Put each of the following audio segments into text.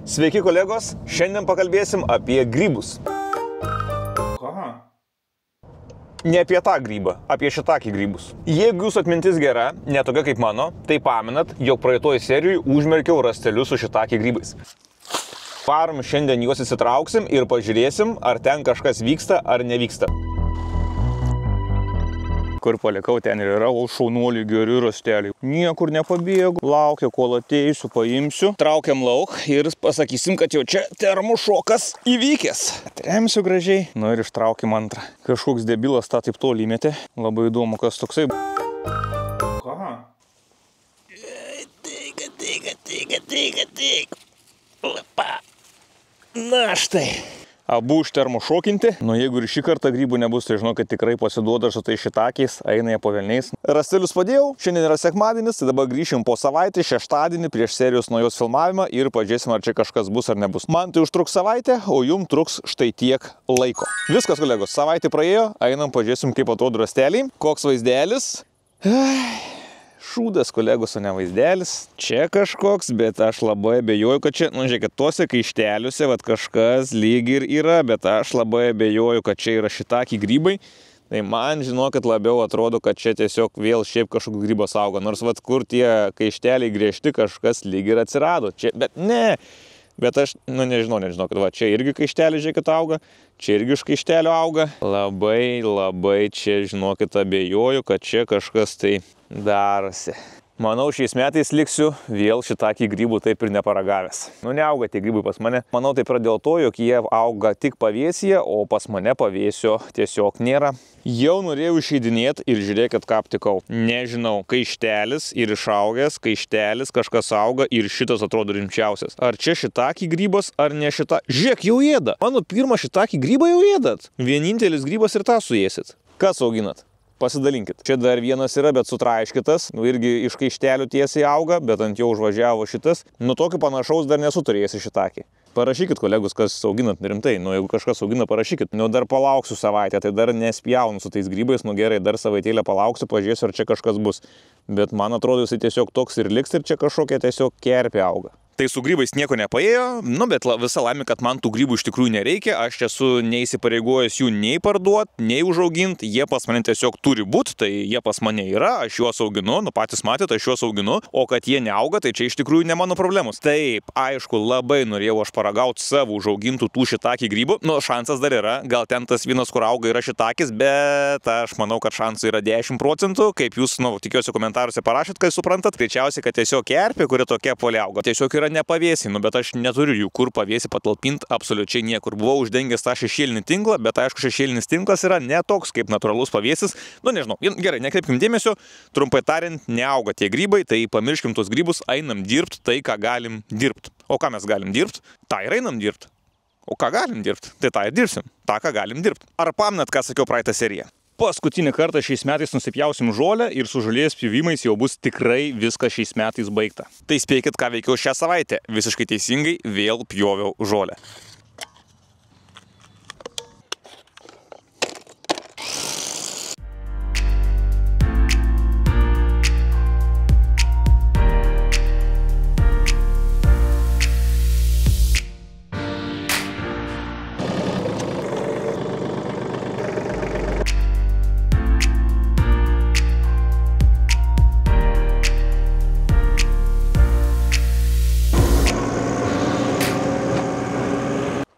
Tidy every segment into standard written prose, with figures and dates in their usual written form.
Sveiki kolegos, šiandien pakalbėsim apie grybus. Ką? Ne apie tą grybą, apie šitakį grybus. Jeigu jūsų atmintis gera, ne tokia kaip mano, tai pamenat, jog praeitoj serijui užmerkiau rastelius su šitakį grybais. Varom šiandien juos įsitrauksim ir pažiūrėsim, ar ten kažkas vyksta ar nevyksta. Kur palikau, ten ir yra, o šaunuoliai geri rasteliai. Niekur nepabėgu, laukiu, kol ateisiu, paimsiu. Traukiam lauk ir pasakysim, kad jau čia termošokas įvykęs. Atremsiu gražiai. Nu ir ištraukim antrą. Kažkoks debilas tą taip toli įmetė. Labai įdomu, kas toksai. Ką? Na štai. Abu už termošokinti. Nu jeigu ir šį kartą grybų nebus, tai žinau, kad tikrai pasiduoda su tai šitakiais, eina jie po velniais. Rastelius padėjau, šiandien yra sekmadienis, tai dabar grįšim po savaitę, šeštadienį prieš serijos naujos filmavimą ir pažiūrėsim, ar čia kažkas bus ar nebus. Man tai užtruks savaitę, o jum truks štai tiek laiko. Viskas, kolegos, savaitė praėjo, einam pažiūrėsim, kaip atrodo rasteliai. Koks vaizdelis? Šūdas, kolegos, o ne vaizdelis. Čia kažkoks, bet aš labai abejoju, kad čia, nu žiūrėkit, tuose kaišteliuose vat kažkas lyg ir yra, bet aš labai abejoju, kad čia yra šitaki grybai. Tai man, žinokit, labiau atrodo, kad čia tiesiog vėl šiaip kažkoks grybas auga. Nors vat kur tie kaišteliai griežti, kažkas lyg ir atsirado. Čia, bet ne. Bet aš, nu nežinau, kad va, čia irgi kaištelį, žiūrėkit, auga. Čia irgi iš kaištelio auga. Labai čia, žinokit, abejoju, kad čia kažkas tai darosi. Manau, šiais metais liksiu vėl šitakį grybų taip ir neparagavęs. Nu, neauga tie grybai pas mane. Manau, taip yra dėl to, jog jie auga tik pavėsyje, o pas mane pavėsio tiesiog nėra. Jau norėjau išeidinėti ir žiūrėkit, ką aptikau. Nežinau, kaištelis ir išaugęs, kaištelis, kažkas auga ir šitas atrodo rimčiausias. Ar čia šitakį grybas, ar ne šitą? Žiūrėk, jau ėda. Mano pirmą šitakį grybą jau ėdat. Vienintelis grybas ir tą suėsit. Kas auginat? Pasidalinkit. Čia dar vienas yra, bet sutraiškytas. Nu, irgi iš kaištelių tiesiai auga, bet ant jo užvažiavo šitas. Nu, tokio panašaus dar nesu turėjęs į šitakį. Parašykit, kolegus, kas auginat rimtai. Nu, jeigu kažkas augina, parašykit. Nu, dar palauksiu savaitę, tai dar nespjaunu su tais grybais. Nu, gerai, dar savaitėlę palauksiu, pažiūrėsiu, ar čia kažkas bus. Bet man atrodo, jisai tiesiog toks ir liks ir čia kažkokia tiesiog kerpė auga. Tai su grybais nieko nepaėjo, nu, bet visa laimė, kad man tų grybų iš tikrųjų nereikia. Aš esu neįsipareigojęs jų nei parduoti, nei užauginti. Jie pas mane tiesiog turi būti, tai jie pas mane yra, aš juos auginu, nu patys matėte, aš juos auginu. O kad jie neauga, tai čia iš tikrųjų ne mano problemos. Taip, aišku, labai norėjau aš paragauti savo užaugintų tų šitakį grybų. Nu, šansas dar yra, gal ten tas vienas, kur auga, yra šitakis, bet aš manau, kad šansai yra 10%. Kaip jūs, nu, tikiuosi komentaruose parašėt, kai suprantat, greičiausiai, kad tiesiog kerpė, kuri tokia poliai auga. Tiesiog yra nepavėsiai, nu, bet aš neturiu jų kur pavėsiai patalpinti absoliučiai niekur. Buvau uždengęs tą šešėlinį tinklą, bet aišku, šešėlinis tinklas yra ne toks kaip natūralus pavėsis. Nu, nežinau, gerai, nekreipkim dėmesio, trumpai tariant, neauga tie grybai, tai pamirškim tos grybus, einam dirbti tai, ką galim dirbti. O ką mes galim dirbti? Tai ir einam dirbti. O ką galim dirbti? Tai tą ir dirbsim. Ta, ką galim dirbti. Ar pamenat, ką sakiau praeitą seriją? Paskutinį kartą šiais metais nusipjausim žolę ir su žolės pjovimais jau bus tikrai viskas šiais metais baigta. Tai spėkit, ką veikiau šią savaitę. Visiškai teisingai vėl pjoviau žolę.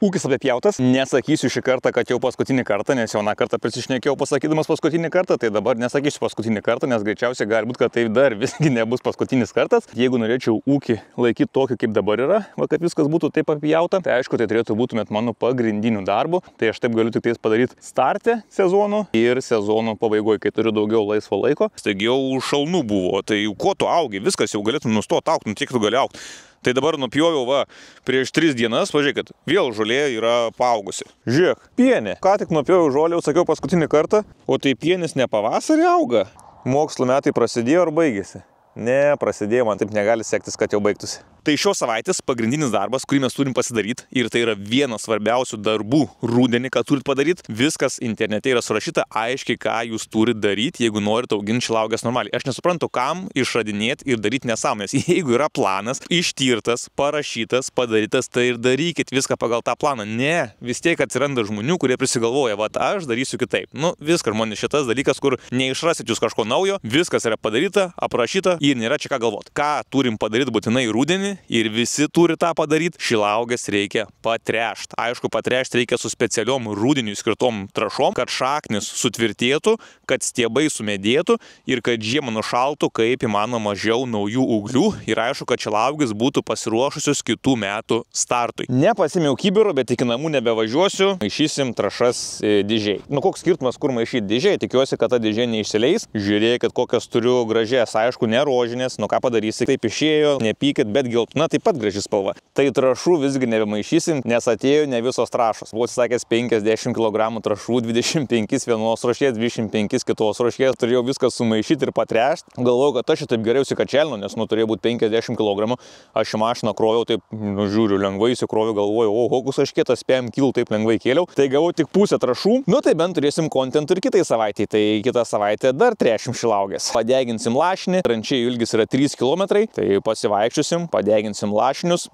Ūkis apipjautas, nesakysiu šį kartą, kad jau paskutinį kartą, nes jau aną kartą prisišnekėjau pasakydamas paskutinį kartą, tai dabar nesakysiu paskutinį kartą, nes greičiausiai gali būti, kad tai dar visgi nebus paskutinis kartas. Jeigu norėčiau ūkį laikyti tokį, kaip dabar yra, va, kad viskas būtų taip apipjauta, tai aišku, tai turėtų būtumėt mano pagrindiniu darbu. Tai aš taip galiu tik tais padaryti starte sezono ir sezono pabaigoje, kai turiu daugiau laisvo laiko. Taigi jau šalnų buvo, tai ko tu augi, viskas jau galėtum nustoti augti, nu tiek tu gali augti. Tai dabar nupjoviau va prieš 3 dienas, pažiūrėkit, vėl žolė yra paaugusi. Žiūrėk, pienė. Ką tik nupjoviau žolę, jau sakiau paskutinį kartą, o tai pienis ne pavasarį auga. Mokslo metai prasidėjo ar baigėsi? Ne, prasidėjo, man taip negali sektis, kad jau baigtųsi. Tai šios savaitės pagrindinis darbas, kurį mes turim pasidaryti, ir tai yra vienas svarbiausių darbų rudenį, ką turit padaryti, viskas internete yra surašyta aiškiai, ką jūs turit daryti, jeigu norite auginti šilauoges normaliai. Aš nesuprantu, kam išradinėti ir daryti nesąmonės. Jeigu yra planas, ištirtas, parašytas, padarytas, tai ir darykit viską pagal tą planą. Ne, vis tiek atsiranda žmonių, kurie prisigalvoja, vat aš darysiu kitaip. Nu, viskas, žmonės, šitas dalykas, kur neišrasit jūs kažko naujo, viskas yra padaryta, aprašyta ir nėra čia ką galvoti. Ką turim padaryti būtinai rudenį ir visi turi tą padaryti, šilauoges reikia patręšti. Aišku, patręšti reikia su specialiom rudeniui skirtom trąšom, kad šaknis sutvirtėtų, kad stiebai sumedėtų ir kad žiemą nušaltų kaip įmanoma mažiau naujų ūglių ir aišku, kad šilauogės būtų pasiruošusios kitų metų startui. Nepasimiau kibiro, bet iki namų nebevažiuosiu, maišysim trąšas dėžėj. Nu, koks skirtumas, kur maišyti dėžėj? Tikiuosi, kad ta dėžė neišsileis. Žiūrėkit, kokias turiu gražias, aišku, ne rožinės, nu ką padarysi, taip išėjo, nepykit, bet geltona taip pat graži spalva. Tai trąšų visgi nebemaišysim, nes atėjo ne visos trąšos. Buvo sakęs 50 kg trąšų, 25 vienos rūšies, 25 kitos rūšies. Turėjau viską sumaišyti ir patręšti. Galvojau, kad aš taip gerai užsikačelinu, nes turėjo būti 50 kg. Aš į mašiną kroviau, taip, žiūriu, lengvai įsikroviau, galvoju, o kokius aš kitas spėjom kilų, taip lengvai kėliau. Tai gavau tik pusę trąšų. Nu tai bent turėsim kontentų ir kitai savaitei. Tai kitą savaitę dar tręšim šilauoges. Padeginsim lašinį, tranšėjų ilgis yra 3 km, tai pasivaikščiosim, padeginsim lašinius,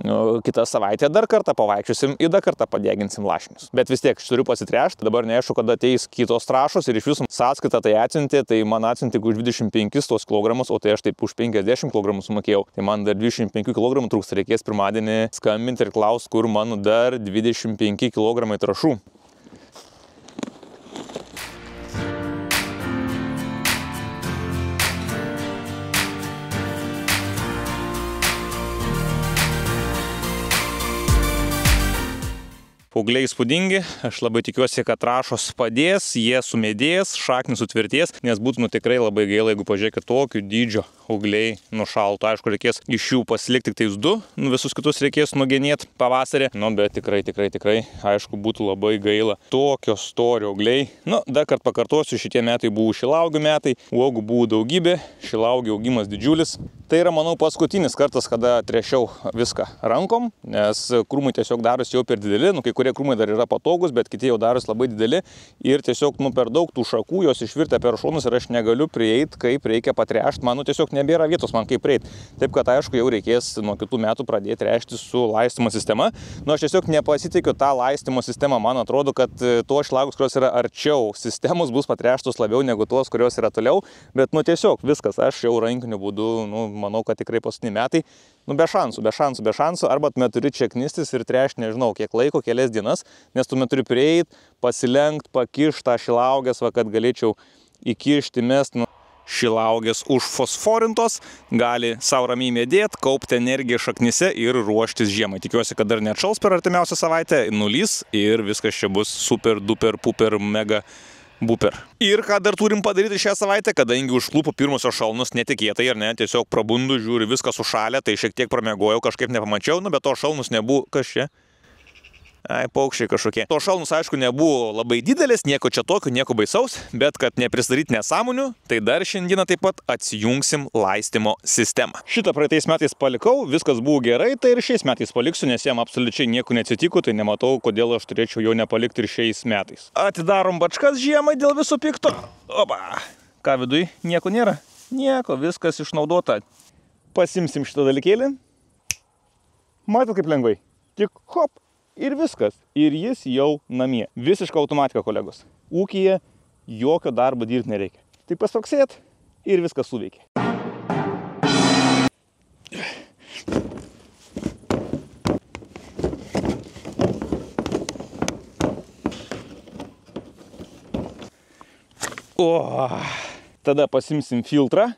kitą savaitę dar kartą pavaikščiosim ir dar kartą padeginsim lašinius. Bet vis tiek aš turiu pasitręšti, dabar neaišku, kada ateis kitos trąšos ir iš visų sąskaitą tai atsiuntė, tai man atsiuntė už 25 tos kilogramus, o tai aš taip už 50 kg sumokėjau. Tai man dar 25 kg trūksta, reikės pirmadienį skambinti ir klausti, kur mano dar 25 kg trąšų. Ūgliai įspūdingi, aš labai tikiuosi, kad trąšos padės, jie sumedės, šaknis sutvirtės, nes būtų tikrai labai gaila, jeigu pažiūrėkit tokio dydžio ūgliai nušaltų. Aišku, reikės iš jų pasilikti tik tais 2, visus kitus reikės nugenėti pavasarį, bet tikrai, aišku, būtų labai gaila. Tokio storio ūgliai. Dar kartą pakartosiu, šitie metai buvo šilauogių metai, uogų buvo daugybė, šilauogių augimas didžiulis. Tai yra, manau, paskutinis kartas, kada tręšiau viską rankom, nes krūmai tiesiog darosi jau per dideli, kai kurie krūmai dar yra patogus, bet kiti jau darosi labai dideli ir tiesiog per daug tų šakų, jos išvirtę per šonus ir aš negaliu prieiti, kaip reikia patręšti, man tiesiog nebėra vietos man kaip prieiti. Taip kad aišku, jau reikės nuo kitų metų pradėti tręšti su laistymo sistema. Aš tiesiog nepasitikiu tą laistymo sistemą, man atrodo, kad tos šilauogės, kurios yra arčiau sistemos, bus patręštos labiau negu tos, kurios yra toliau, bet tiesiog viskas, aš jau rankiniu būdu, manau, kad tikrai paskutiniai metai, be šansų, arba tuomet turi čia knistis ir tręšti, nežinau, kiek laiko, kelias dienas, nes tuomet turi prieiti, pasilenkt, pakišti tą šilauogės, kad galėčiau įkišti, mest. Šilauogės užfosforintos, gali savo ramiai medėti, kaupti energiją šaknyse ir ruoštis žiemai. Tikiuosi, kad dar neatšals per artimiausią savaitę, nulys ir viskas čia bus super, duper, puper, mega buper. Ir ką dar turim padaryti šią savaitę, kadangi užklupo pirmosios šalnos netikėtai, ar ne, tiesiog prabundu, žiūriu, viskas sušalę, tai šiek tiek pramiegojau, kažkaip nepamačiau, bet to šalnus nebuvo, kas čia? Paukščiai kažkokie. To šalnus, aišku, nebuvo labai didelis, nieko čia tokio, nieko baisaus, bet kad neprisidaryti nesąmonių, tai dar šiandieną taip pat atsijungsim laistymo sistemą. Šitą praeitais metais palikau, viskas buvo gerai, tai ir šiais metais paliksiu, nes jam absoliučiai nieko neatsitiko, tai nematau, kodėl aš turėčiau jo nepalikti ir šiais metais. Atidarom bačkas žiemai dėl viso pikto. Opa! Ką viduj? Nieko nėra? Nieko, viskas išnaudota. Pasimsim šitą dalykėlį. Matot, kaip lengvai? Tik hop! Ir viskas. Ir jis jau namie. Visiška automatika, kolegos. Ūkyje jokio darbo dirbti nereikia. Tik paspraksėt ir viskas suveikia. Tada pasimsim filtrą.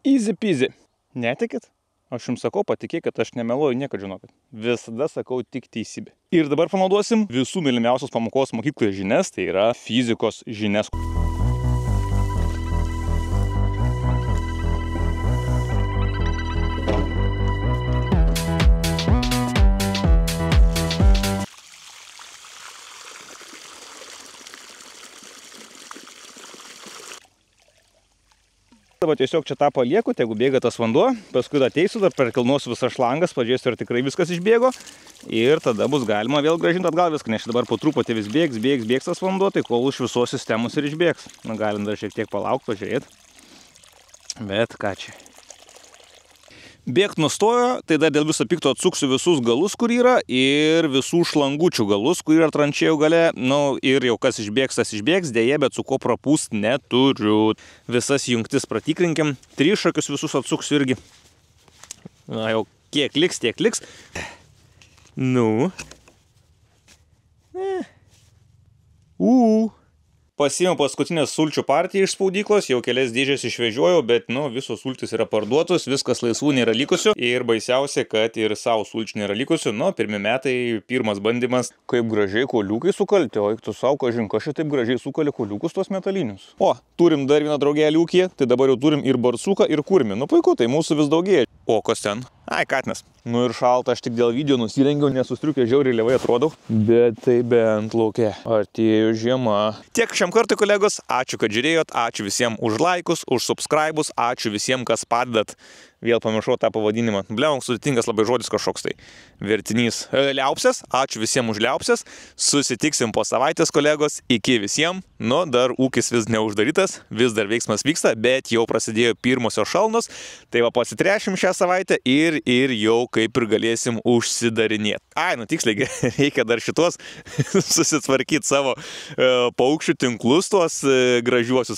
Easy peasy. Netikit? Aš jums sakau, patikėkit, aš nemeluoju niekad, žinokit. Visada sakau tik teisybę. Ir dabar panaudosim visų mylimiausios pamokos mokykloje žinias, tai yra fizikos žinias. va tiesiog čia tą palieku, jeigu bėga tas vanduo, paskui ateisiu, dar perkilnuosiu visas šlangas, pažiūrėsiu, ar tikrai viskas išbėgo ir tada bus galima vėl grąžinti atgal viską, nes dabar po truputį vis bėgs tas vanduo, tai kol iš visos sistemos ir išbėgs. Na, galim dar šiek tiek palaukti, pažiūrėti. Bet ką čia? Bėgt nustojo, tai dar dėl viso pikto atsuksiu visus galus, kur yra, ir visų šlangučių galus, kur yra tranšėjų gale. Nu, ir jau kas išbėgs, tas išbėgs, dėje, bet su ko prapūst neturiu. Visas jungtis pratikrinkim. Trišakius visus atsuksiu irgi. Na, jau kiek liks, tiek liks. Nu. Pasiėmiau paskutinę sulčių partiją iš spaudyklos, jau kelias dėžės išvežiojau, bet, nu, visos sultis yra parduotos, viskas laisvų nėra likusių. Ir baisiausia, kad ir savo sulčių nėra likusių. Nu, pirmi metai, pirmas bandymas. Kaip gražiai koliukai sukalti, o tu savo, kažin, šitaip gražiai sukali koliukus tuos metalinius. O, turim dar vieną draugelį ūkyje, tai dabar jau turim ir barsuką, ir kurmį. Nu, puiku, tai mūsų vis daugėja. O, kas ten? Ai, katinas. Nu ir šalta, aš tik dėl video nusirengiau, nesustriukė žiauriai lėvai atrodau. Bet tai bent lauke. Artėjo žiema. Tiek šiam kartui, kolegos. Ačiū, kad žiūrėjot. Ačiū visiems už laikus, už subscribus. Ačiū visiems, kas padedat. Vėl pamiršau tą pavadinimą. Bliauk, sudėtingas labai žodis kažkoks tai. Vertinys. Liaupsės. Ačiū visiems už liaupsės. Susitiksim po savaitės, kolegos. Iki visiems. Nu, dar ūkis vis neuždarytas. Vis dar veiksmas vyksta, bet jau prasidėjo pirmosios šalnos. Tai va pasitrešim šią savaitę ir jau kaip ir galėsim užsidarinėti. Ai, nu tiksliai, reikia dar šitos susitvarkyti savo paukščių tinklus, tuos gražiuosius.